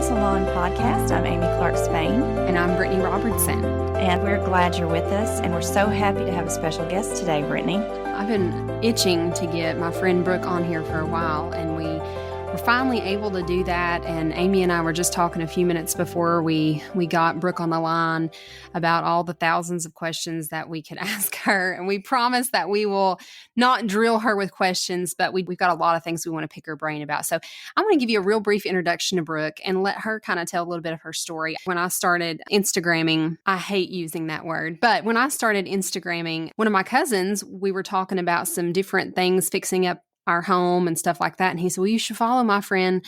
Home Salon Podcast. I'm Amy Clark Spain. And I'm Brittany Robertson. And we're glad you're with us. And we're so happy to have a special guest today, Brittany. I've been itching to get my friend Brooke on here for a while, and we were finally able to do that. And Amy and I were just talking a few minutes before we got Brooke on the line about all the thousands of questions that we could ask her. And we promise that we will not drill her with questions, but we've got a lot of things we want to pick her brain about. So I'm going to give you a real brief introduction to Brooke and let her kind of tell a little bit of her story. When I started Instagramming, I hate using that word, but when I started Instagramming, one of my cousins, we were talking about some different things, fixing up our home and stuff like that. And he said, well, you should follow my friend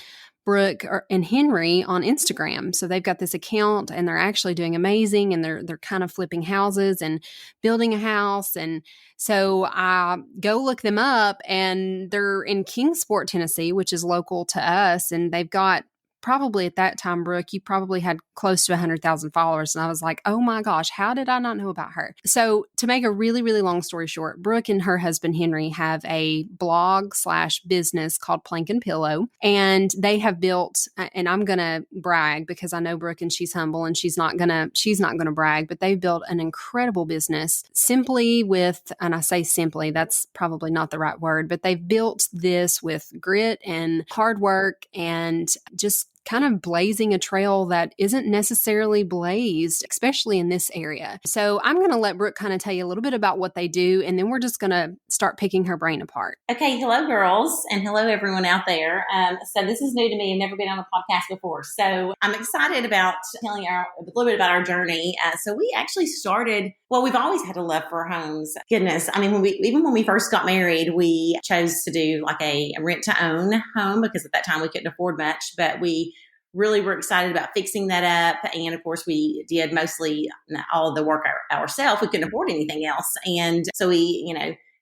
Brooke and Henry on Instagram. So they've got this account and they're actually doing amazing, and they're kind of flipping houses and building a house. And so I go look them up, and they're in Kingsport, Tennessee, which is local to us. And they've got probably at that time, Brooke, you probably had close to 100,000 followers. And I was like, oh my gosh, how did I not know about her? So to make a really, really long story short, Brooke and her husband, Henry, have a blog/business called Plank and Pillow. And they have built, and I'm going to brag because I know Brooke and she's humble and she's not going to brag, but they've built an incredible business simply with, and I say simply, that's probably not the right word, but they've built this with grit and hard work and just kind of blazing a trail that isn't necessarily blazed, especially in this area. So I'm going to let Brooke kind of tell you a little bit about what they do, and then we're just going to start picking her brain apart. Okay. Hello, girls, and hello, everyone out there. So this is new to me. I've never been on a podcast before. So I'm excited about telling a little bit about our journey. So we actually started, well, we've always had a love for homes. Goodness. I mean, even when we first got married, we chose to do like a rent-to-own home because at that time we couldn't afford much, but we really were excited about fixing that up. And of course, we did mostly all of the work ourselves. We couldn't afford anything else. And so we,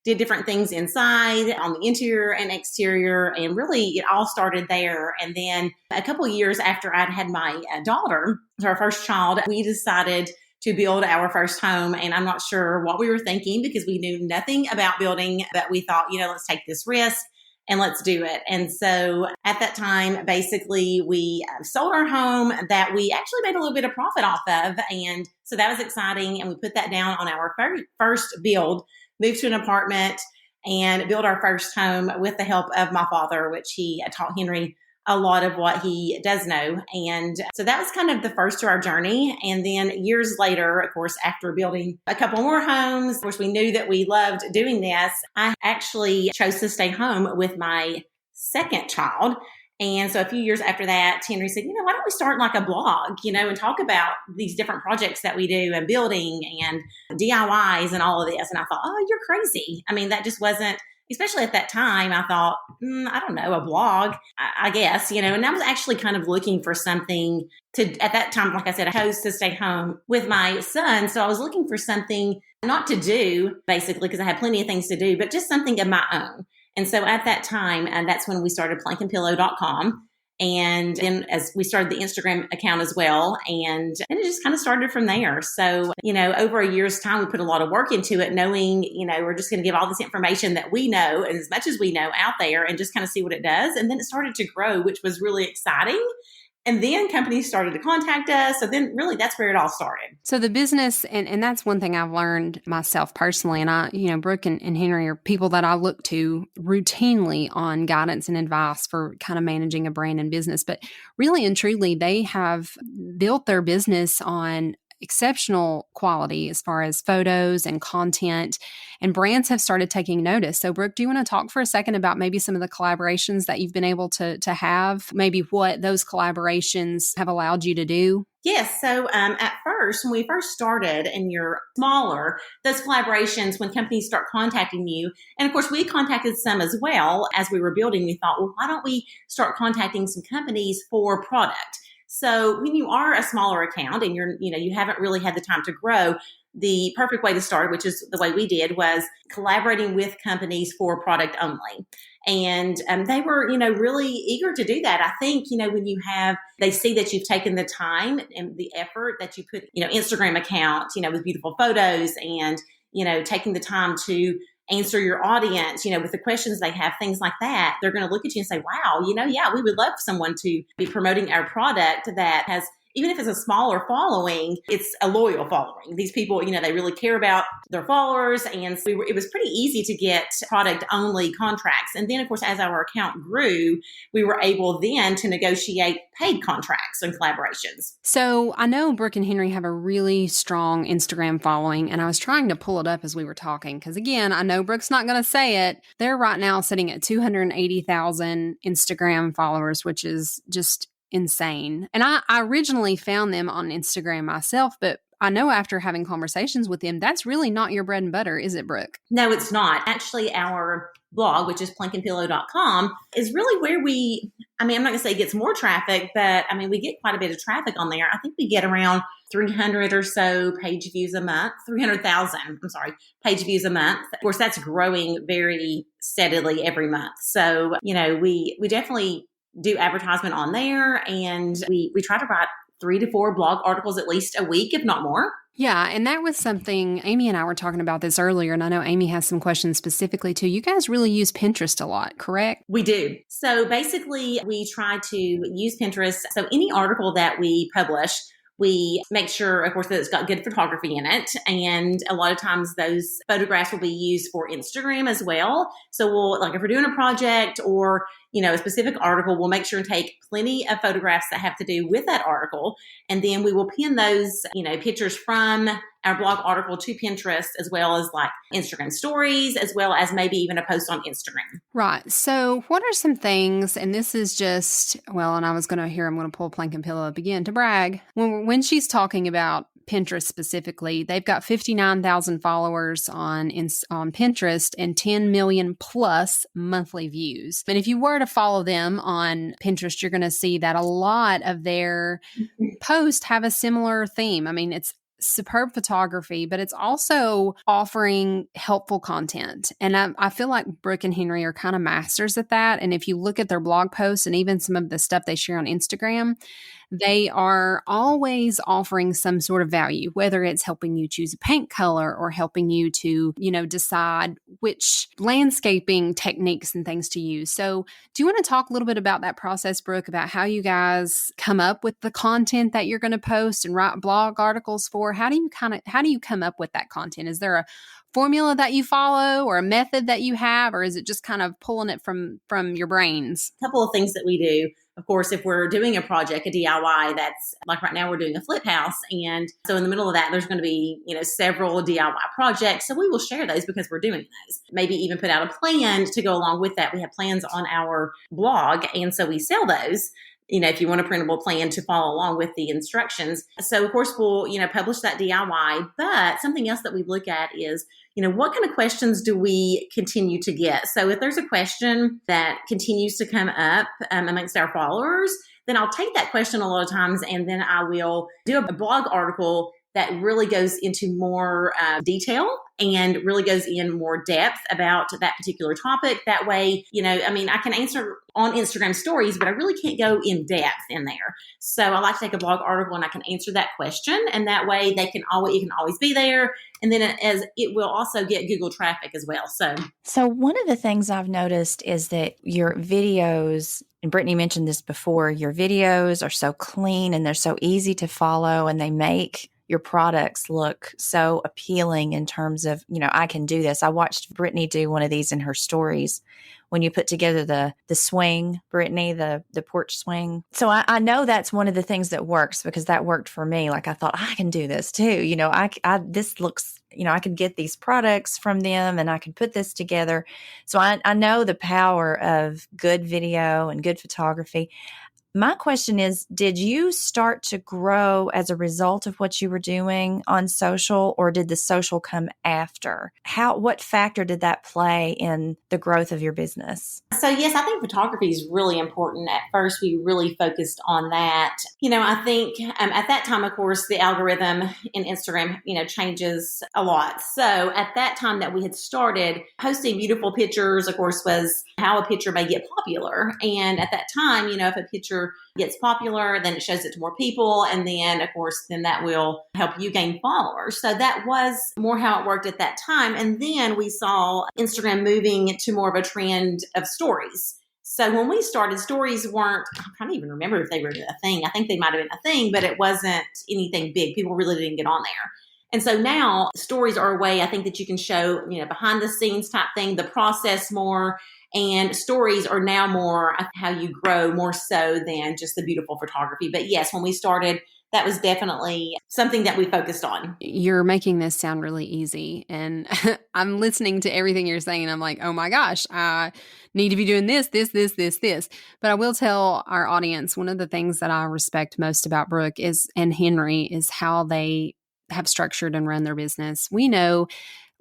did different things inside, on the interior and exterior. And really, it all started there. And then a couple of years after I'd had my daughter, our first child, we decided to build our first home. And I'm not sure what we were thinking because we knew nothing about building, but we thought, let's take this risk and let's do it. And so at that time, basically, we sold our home that we actually made a little bit of profit off of. And so that was exciting. And we put that down on our first build, moved to an apartment and built our first home with the help of my father, which he taught Henry a lot of what he does know. And so that was kind of the first to our journey. And then years later, of course, after building a couple more homes, of course, we knew that we loved doing this. I actually chose to stay home with my second child. And so a few years after that, Henry said, why don't we start like a blog, and talk about these different projects that we do and building and DIYs and all of this. And I thought, oh, you're crazy. I mean, that just wasn't, especially at that time, I thought, I don't know, a blog, I guess, and I was actually kind of looking for something to, at that time, like I said, I chose to stay home with my son. So I was looking for something not to do, basically, because I had plenty of things to do, but just something of my own. And so at that time, that's when we started plankandpillow.com. And then as we started the Instagram account as well, and it just kind of started from there. So, over a year's time, we put a lot of work into it, knowing, we're just going to give all this information that we know and as much as we know out there and just kind of see what it does. And then it started to grow, which was really exciting. And then companies started to contact us. So then really that's where it all started. So the business, and that's one thing I've learned myself personally. And I, Brooke and Henry are people that I look to routinely on guidance and advice for kind of managing a brand and business. But really and truly, they have built their business on exceptional quality as far as photos and content, and brands have started taking notice. So Brooke, do you want to talk for a second about maybe some of the collaborations that you've been able to have, maybe what those collaborations have allowed you to do? Yes. So at first, when we first started and you're smaller, those collaborations, when companies start contacting you, and of course we contacted some as well as we were building, we thought, well, why don't we start contacting some companies for product? So when you are a smaller account and you haven't really had the time to grow, the perfect way to start, which is the way we did, was collaborating with companies for product only. And they were, really eager to do that. I think, when they see that you've taken the time and the effort that you put, Instagram account, with beautiful photos and, taking the time to answer your audience, with the questions they have, things like that, they're going to look at you and say, wow, yeah, we would love someone to be promoting our product that has, even if it's a smaller following, it's a loyal following. These people, they really care about their followers. And so it was pretty easy to get product only contracts. And then, of course, as our account grew, we were able then to negotiate paid contracts and collaborations. So I know Brooke and Henry have a really strong Instagram following, and I was trying to pull it up as we were talking. Because again, I know Brooke's not going to say it. They're right now sitting at 280,000 Instagram followers, which is just insane. And I originally found them on Instagram myself, but I know after having conversations with them, that's really not your bread and butter, is it, Brooke? No, it's not. Actually, our blog, which is plankandpillow.com, is really where I'm not going to say it gets more traffic, but we get quite a bit of traffic on there. I think we get around 300 or so page views a month, 300,000, page views a month. Of course, that's growing very steadily every month. So, we definitely do advertisement on there, and we try to write 3 to 4 blog articles at least a week, if not more. Yeah, and that was something, Amy and I were talking about this earlier, and I know Amy has some questions specifically too. You guys really use Pinterest a lot, correct? We do. So basically, we try to use Pinterest. So any article that we publish, we make sure, of course, that it's got good photography in it. And a lot of times those photographs will be used for Instagram as well. So if we're doing a project or, a specific article, we'll make sure and take plenty of photographs that have to do with that article. And then we will pin those, pictures from our blog article to Pinterest, as well as like Instagram stories, as well as maybe even a post on Instagram. Right. So what are some things, and this is just, and I'm going to pull Plank and Pillow up again to brag. When she's talking about Pinterest specifically, they've got 59,000 followers on Pinterest and 10 million plus monthly views. And if you were to follow them on Pinterest, you're going to see that a lot of their posts have a similar theme. It's superb photography, but it's also offering helpful content. And I feel like Brooke and Henry are kind of masters at that. And if you look at their blog posts and even some of the stuff they share on Instagram, they are always offering some sort of value, whether it's helping you choose a paint color or helping you to, decide which landscaping techniques and things to use. So do you want to talk a little bit about that process, Brooke, about how you guys come up with the content that you're going to post and write blog articles for? How do you come up with that content? Is there a formula that you follow or a method that you have, or is it just kind of pulling it from your brains? A couple of things that we do. Of course, if we're doing a project, a DIY, that's like right now we're doing a flip house. And so in the middle of that, there's going to be, several DIY projects. So we will share those because we're doing those. Maybe even put out a plan to go along with that. We have plans on our blog. And so we sell those. If you want a printable plan to follow along with the instructions. So of course we'll, publish that DIY, but something else that we look at is, what kind of questions do we continue to get? So if there's a question that continues to come up amongst our followers, then I'll take that question a lot of times and then I will do a blog article that really goes into more detail and really goes in more depth about that particular topic. That way, I can answer on Instagram stories, but I really can't go in depth in there. So I like to take a blog article and I can answer that question. And that way it can always be there. And then as it will also get Google traffic as well. So one of the things I've noticed is that your videos, and Brittany mentioned this before, your videos are so clean and they're so easy to follow and they make your products look so appealing in terms of, I can do this. I watched Brittany do one of these in her stories when you put together the swing, Brittany, the porch swing. So I know that's one of the things that works because that worked for me. Like I thought I can do this too. This looks, I could get these products from them and I could put this together. So I know the power of good video and good photography. My question is, did you start to grow as a result of what you were doing on social, or did the social come after? What factor did that play in the growth of your business? So yes, I think photography is really important. At first, we really focused on that. I think at that time, of course, the algorithm in Instagram, changes a lot. So at that time that we had started, posting beautiful pictures, of course, was how a picture may get popular. And at that time, if a picture picture gets popular, then it shows it to more people. And then, of course, then that will help you gain followers. So that was more how it worked at that time. And then we saw Instagram moving to more of a trend of stories. So when we started, stories weren't, I can't even remember if they were a thing. I think they might have been a thing, but it wasn't anything big. People really didn't get on there. And so now stories are a way, I think, that you can show, behind the scenes type thing, the process more. And stories are now more how you grow more so than just the beautiful photography. But yes, when we started, that was definitely something that we focused on. You're making this sound really easy. And I'm listening to everything you're saying. And I'm like, oh my gosh, I need to be doing this. But I will tell our audience, one of the things that I respect most about Brooke and Henry is how they have structured and run their business. We know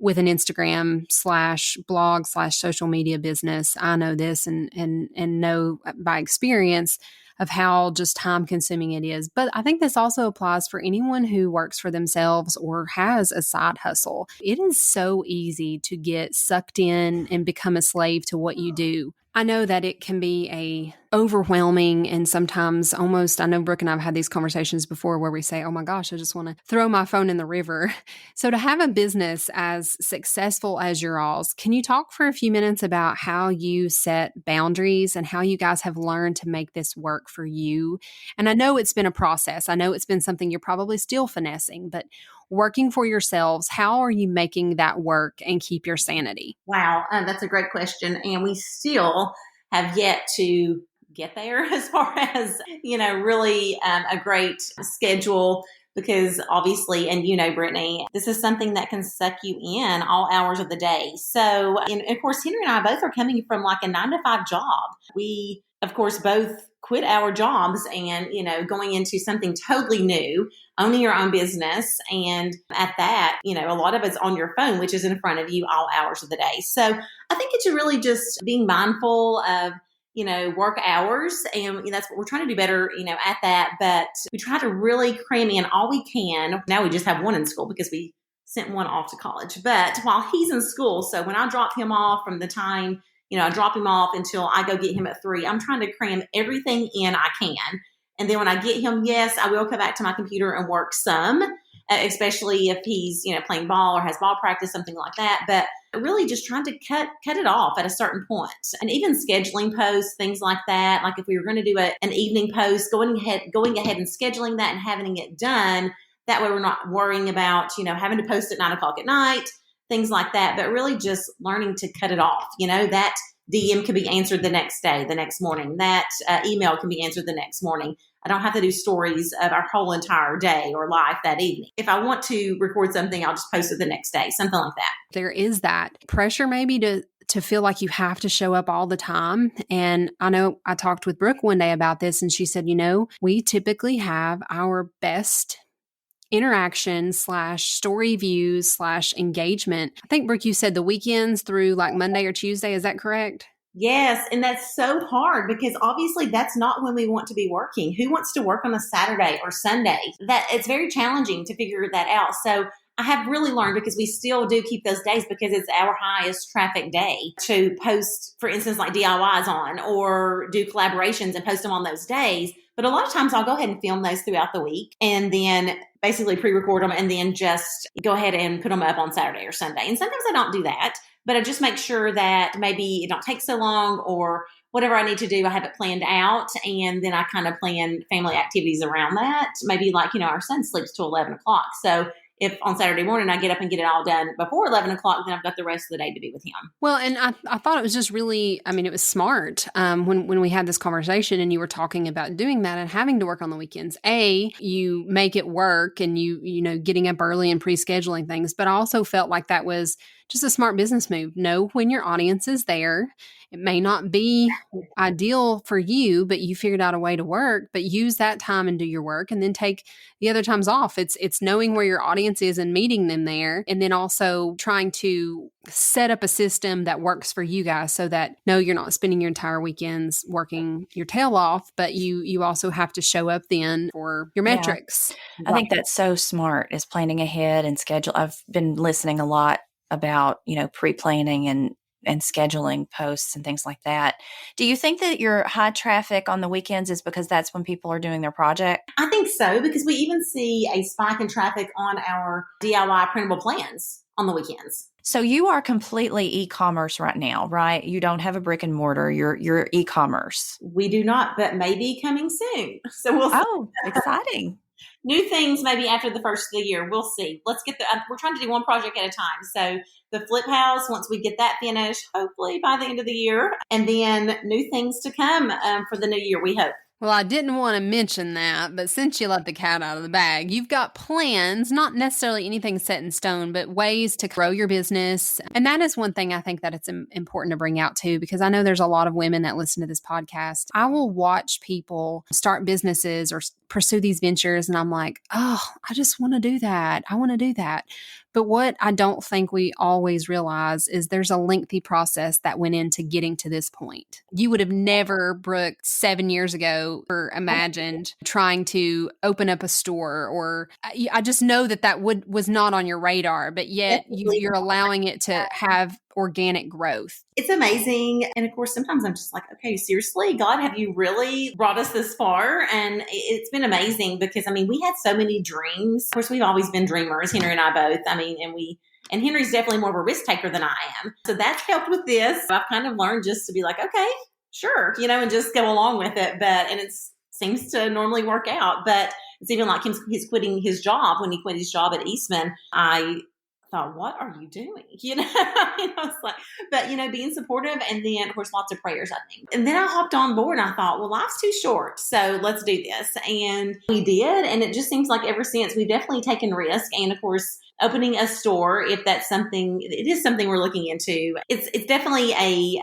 with an Instagram /blog /social media business, I know this and know by experience of how just time consuming it is. But I think this also applies for anyone who works for themselves or has a side hustle. It is so easy to get sucked in and become a slave to what you do. I know that it can be overwhelming and sometimes almost, I know Brooke and I have had these conversations before where we say, oh my gosh, I just want to throw my phone in the river. So to have a business as successful as your all's, can you talk for a few minutes about how you set boundaries and how you guys have learned to make this work for you? And I know it's been a process. I know it's been something you're probably still finessing, but working for yourselves, how are you making that work and keep your sanity? Wow, that's a great question. And we still have yet to get there as far as, really a great schedule, because obviously, and Brittany, this is something that can suck you in all hours of the day. So, and of course, Henry and I both are coming from like a 9-to-5 job. We, of course, both quit our jobs and, going into something totally new, owning your own business. And at that, a lot of it's on your phone, which is in front of you all hours of the day. So I think it's really just being mindful of, work hours. And that's what we're trying to do better, at that. But we try to really cram in all we can. Now we just have one in school because we sent one off to college. But while he's in school, so when I drop him off from the time, I drop him off until I go get him at 3, I'm trying to cram everything in I can. And then when I get him, yes, I will come back to my computer and work some, especially if he's, playing ball or has ball practice, something like that. But really just trying to cut it off at a certain point. And even scheduling posts, things like that. Like if we were going to do an evening post, going ahead and scheduling that and having it done. That way we're not worrying about, having to post at 9:00 at night, things like that. But really just learning to cut it off. That DM can be answered the next day, the next morning. That email can be answered the next morning. I don't have to do stories of our whole entire day or life that evening. If I want to record something, I'll just post it the next day, something like that. There is that pressure maybe to feel like you have to show up all the time. And I know I talked with Brooke one day about this and she said, we typically have our best interaction /story views /engagement. I think, Brooke, you said the weekends through like Monday or Tuesday. Is that correct? Yes. And that's so hard because obviously that's not when we want to be working. Who wants to work on a Saturday or Sunday? That it's very challenging to figure that out. So I have really learned, because we still do keep those days because it's our highest traffic day, to post, for instance, like DIYs on or do collaborations and post them on those days. But a lot of times I'll go ahead and film those throughout the week and then basically pre-record them and then just go ahead and put them up on Saturday or Sunday. And sometimes I don't do that, but I just make sure that maybe it don't take so long or whatever I need to do, I have it planned out. And then I kind of plan family activities around that. Maybe like, our son sleeps till 11 o'clock. So if on Saturday morning I get up and get it all done before 11 o'clock, then I've got the rest of the day to be with him. Well, and I thought it was just really, it was smart when we had this conversation and you were talking about doing that and having to work on the weekends. You make it work and you getting up early and pre-scheduling things, but I also felt like that was just a smart business move. Know when your audience is there. It may not be ideal for you, but you figured out a way to work, but use that time and do your work and then take the other times off. It's knowing where your audience is and meeting them there. And then also trying to set up a system that works for you guys so that no, you're not spending your entire weekends working your tail off, but you also have to show up then for your metrics. I think that's so smart, is planning ahead and schedule. I've been listening a lot about, pre-planning and and scheduling posts and things like that. Do you think that your high traffic on the weekends is because that's when people are doing their project? I think so, because we even see a spike in traffic on our DIY printable plans on the weekends. So you are completely e-commerce right now, right? You don't have a brick and mortar. You're e-commerce. We do not, but maybe coming soon. So we'll see. Oh, exciting. New things maybe after the first of the year. We'll see. Let's get we're trying to do one project at a time. So the flip house, once we get that finished, hopefully by the end of the year, and then new things to come for the new year, we hope. Well, I didn't want to mention that, but since you let the cat out of the bag, you've got plans, not necessarily anything set in stone, but ways to grow your business. And that is one thing I think that it's important to bring out too, because I know there's a lot of women that listen to this podcast. I will watch people start businesses or pursue these ventures, and I'm like, oh, I just want to do that. I want to do that. But what I don't think we always realize is there's a lengthy process that went into getting to this point. You would have never, Brooke, 7 years ago, or imagined trying to open up a store, or I just know that was not on your radar, but yet you're allowing it to have organic growth. It's amazing. And of course, sometimes I'm just like, okay, seriously, God, have you really brought us this far? And it's been amazing because, we had so many dreams. Of course, we've always been dreamers, Henry and I both. And Henry's definitely more of a risk taker than I am. So that's helped with this. I've kind of learned just to be like, okay, sure, and just go along with it. And it seems to normally work out. But it's even like he's quitting his job. When he quit his job at Eastman, I thought, what are you doing? I was like, but being supportive, and then of course lots of prayers, I think. And then I hopped on board and I thought, well, life's too short, so let's do this. And we did, and it just seems like ever since we've definitely taken risk. And of course, opening a store, if that's something, it is something we're looking into. It's definitely a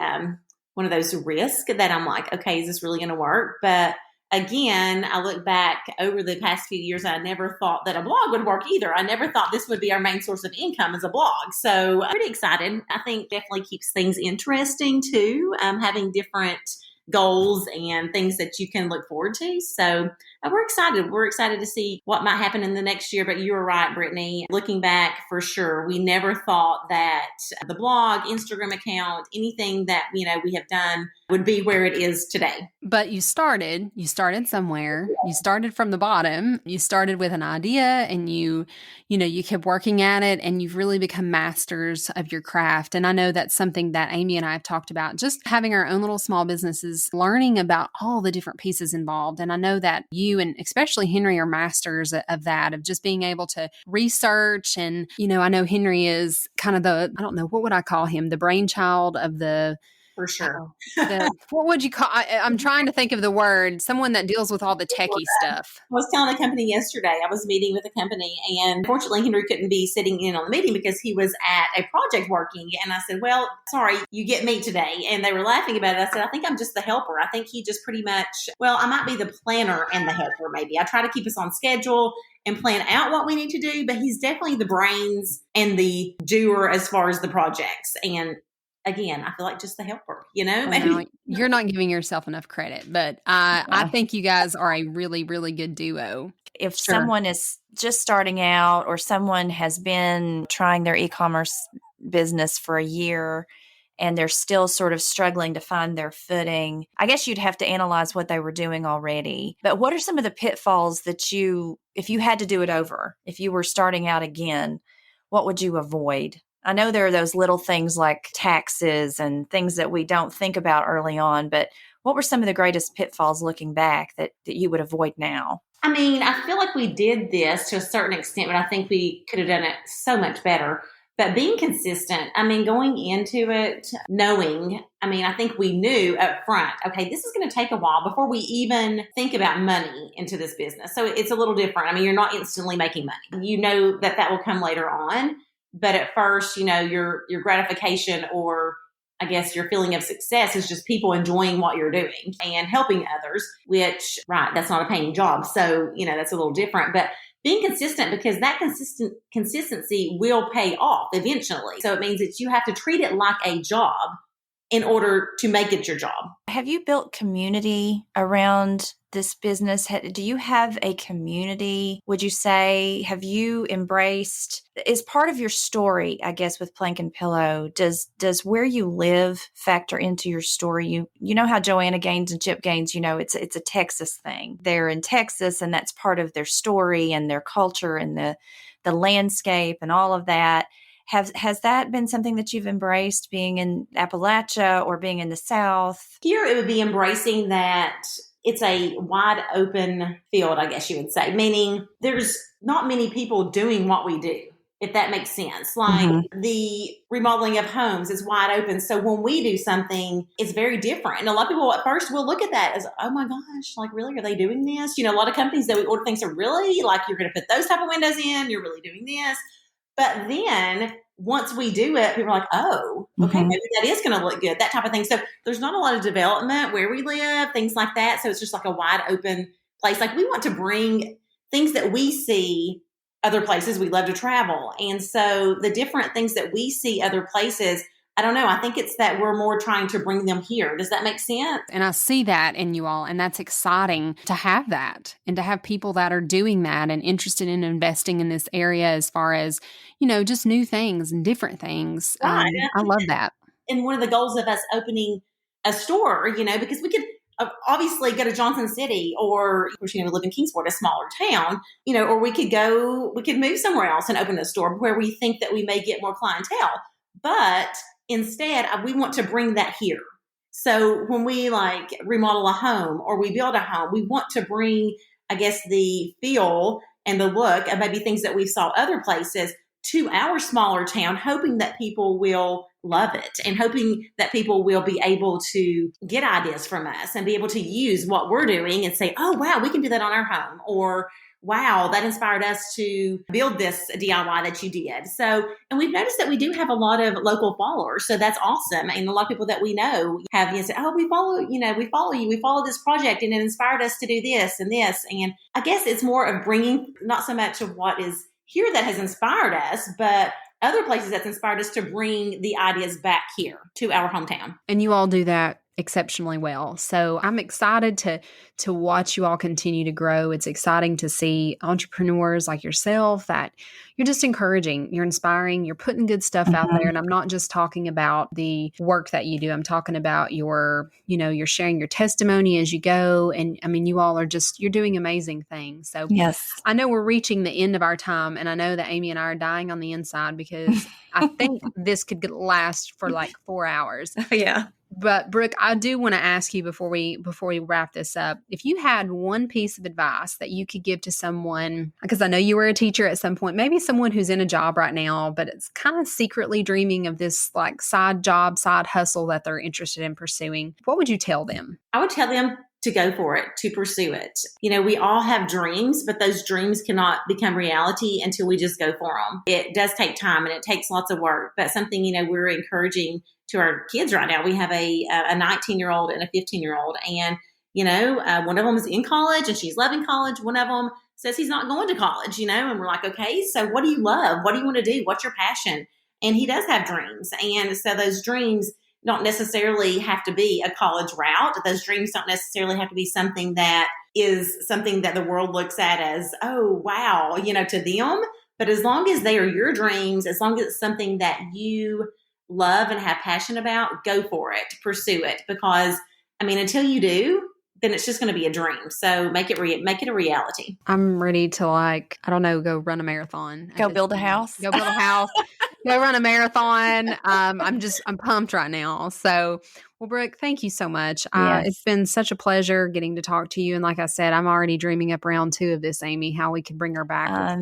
one of those risks that I'm like, okay, is this really going to work? But again, I look back over the past few years, I never thought that a blog would work either. I never thought this would be our main source of income as a blog. So I'm pretty excited. I think definitely keeps things interesting too, having different goals and things that you can look forward to. So we're excited. We're excited to see what might happen in the next year. But you were right, Brittany. Looking back, for sure, we never thought that the blog, Instagram account, anything that we have done would be where it is today. But you started somewhere. You started from the bottom. You started with an idea, and you kept working at it, and you've really become masters of your craft. And I know that's something that Amy and I have talked about, just having our own little small businesses, learning about all the different pieces involved. And I know that you and especially Henry are masters of that, of just being able to research. And, I know Henry is kind of I don't know, what would I call him? The brainchild of the, for sure. What would you call? I'm trying to think of the word. Someone that deals with all the techie stuff. I was telling a company yesterday. I was meeting with a company, and fortunately, Henry couldn't be sitting in on the meeting because he was at a project working. And I said, "Well, sorry, you get me today." And they were laughing about it. I said, "I think I'm just the helper. I think he just pretty much. Well, I might be the planner and the helper. Maybe I try to keep us on schedule and plan out what we need to do, but he's definitely the brains and the doer as far as the projects." And again, I feel like just the helper, No, you're not giving yourself enough credit, but I think you guys are a really, really good duo. If someone is just starting out, or someone has been trying their e-commerce business for a year and they're still sort of struggling to find their footing, I guess you'd have to analyze what they were doing already. But what are some of the pitfalls that if you had to do it over, if you were starting out again, what would you avoid? I know there are those little things like taxes and things that we don't think about early on, but what were some of the greatest pitfalls looking back that you would avoid now? I feel like we did this to a certain extent, but I think we could have done it so much better. But being consistent, going into it, knowing, I think we knew up front, okay, this is going to take a while before we even think about money into this business. So it's a little different. You're not instantly making money. You know that will come later on. But at first, your gratification, or I guess your feeling of success, is just people enjoying what you're doing and helping others, which, right, that's not a paying job. So, that's a little different. But being consistent, because that consistency will pay off eventually. So it means that you have to treat it like a job in order to make it your job. Have you built community around this business? Do you have a community? Would you say, have you embraced, is part of your story, I guess, with Plank and Pillow, does where you live factor into your story? You know how Joanna Gaines and Chip Gaines, it's a Texas thing. They're in Texas, and that's part of their story and their culture and the landscape and all of that. Has that been something that you've embraced, being in Appalachia or being in the South? Here, it would be embracing that it's a wide open field, I guess you would say, meaning there's not many people doing what we do, if that makes sense. Like the remodeling of homes is wide open. So when we do something, it's very different. And a lot of people at first will look at that as, oh my gosh, like really, are they doing this? A lot of companies that we order things are really like, you're going to put those type of windows in, you're really doing this. But then once we do it, people are like, oh, okay, maybe that is going to look good, that type of thing. So there's not a lot of development where we live, things like that. So it's just like a wide open place. Like we want to bring things that we see other places. We love to travel. And so the different things that we see other places, I don't know. I think it's that we're more trying to bring them here. Does that make sense? And I see that in you all, and that's exciting to have that and to have people that are doing that and interested in investing in this area as far as, just new things and different things. Right. I love that. And one of the goals of us opening a store, because we could obviously go to Johnson City or, of course, we live in Kingsport, a smaller town, or we could move somewhere else and open a store where we think that we may get more clientele. But instead, we want to bring that here. So when we remodel a home or we build a home, we want to bring, I guess, the feel and the look of maybe things that we saw other places to our smaller town, hoping that people will love it and hoping that people will be able to get ideas from us and be able to use what we're doing and say, oh, wow, we can do that on our home. Or, wow, that inspired us to build this DIY that you did. So, and we've noticed that we do have a lot of local followers. So that's awesome. And a lot of people that we know have said, oh, we follow you, we follow this project and it inspired us to do this and this. And I guess it's more of bringing not so much of what is here that has inspired us, but other places that's inspired us to bring the ideas back here to our hometown. And you all do that exceptionally well. So I'm excited to watch you all continue to grow. It's exciting to see entrepreneurs like yourself that you're just encouraging, you're inspiring, you're putting good stuff out there. And I'm not just talking about the work that you do. I'm talking about you're sharing your testimony as you go. And I mean, you all are you're doing amazing things. So yes, I know we're reaching the end of our time, and I know that Amy and I are dying on the inside because I think this could last for 4 hours. Yeah. But Brooke, I do want to ask you before we wrap this up, if you had one piece of advice that you could give to someone, because I know you were a teacher at some point, maybe someone who's in a job right now, but it's kind of secretly dreaming of this side job, side hustle that they're interested in pursuing, what would you tell them? I would tell them to go for it, to pursue it. We all have dreams, but those dreams cannot become reality until we just go for them. It does take time and it takes lots of work, but something, we're encouraging to our kids right now. We have a 19-year-old and a 15-year-old, and, one of them is in college and she's loving college. One of them says he's not going to college, and we're like, okay, so what do you love? What do you want to do? What's your passion? And he does have dreams. And so those dreams don't necessarily have to be a college route. Those dreams don't necessarily have to be something that is something that the world looks at as, oh, wow, to them. But as long as they are your dreams, as long as it's something that you love and have passion about, go for it, pursue it. Because, until you do, then it's just going to be a dream. So make it a reality. I'm ready to go run a marathon. Go build a house. Go build a house. Go run a marathon. I'm pumped right now. So, well, Brooke, thank you so much. Yes. It's been such a pleasure getting to talk to you. And like I said, I'm already dreaming up round 2 of this, Amy, how we could bring her back.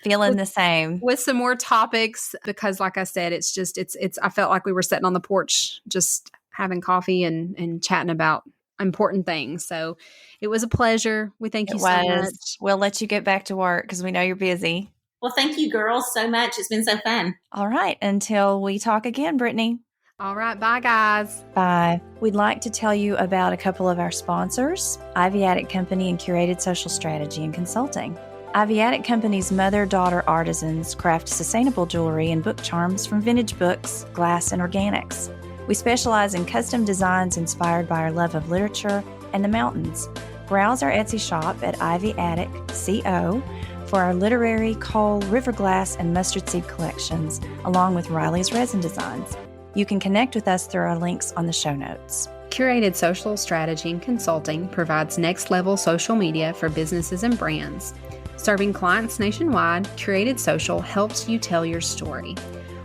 Feeling the same with some more topics, because like I said, it's I felt like we were sitting on the porch, just having coffee and chatting about important things. So it was a pleasure. We thank you so much. We'll let you get back to work because we know you're busy. Well, thank you girls so much. It's been so fun. All right. Until we talk again, Brittany. All right. Bye, guys. Bye. We'd like to tell you about a couple of our sponsors, Ivy Attic Company and Curated Social Strategy and Consulting. Ivy Attic Company's mother-daughter artisans craft sustainable jewelry and book charms from vintage books, glass, and organics. We specialize in custom designs inspired by our love of literature and the mountains. Browse our Etsy shop at Ivy Attic CO for our literary, coal, river glass, and mustard seed collections, along with Riley's resin designs. You can connect with us through our links on the show notes. Curated Social Strategy and Consulting provides next-level social media for businesses and brands. Serving clients nationwide, Curated Social helps you tell your story.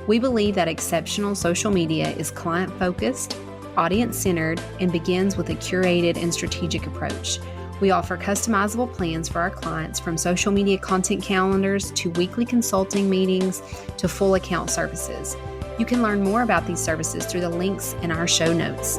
We believe that exceptional social media is client-focused, audience-centered, and begins with a curated and strategic approach. We offer customizable plans for our clients, from social media content calendars to weekly consulting meetings to full account services. You can learn more about these services through the links in our show notes.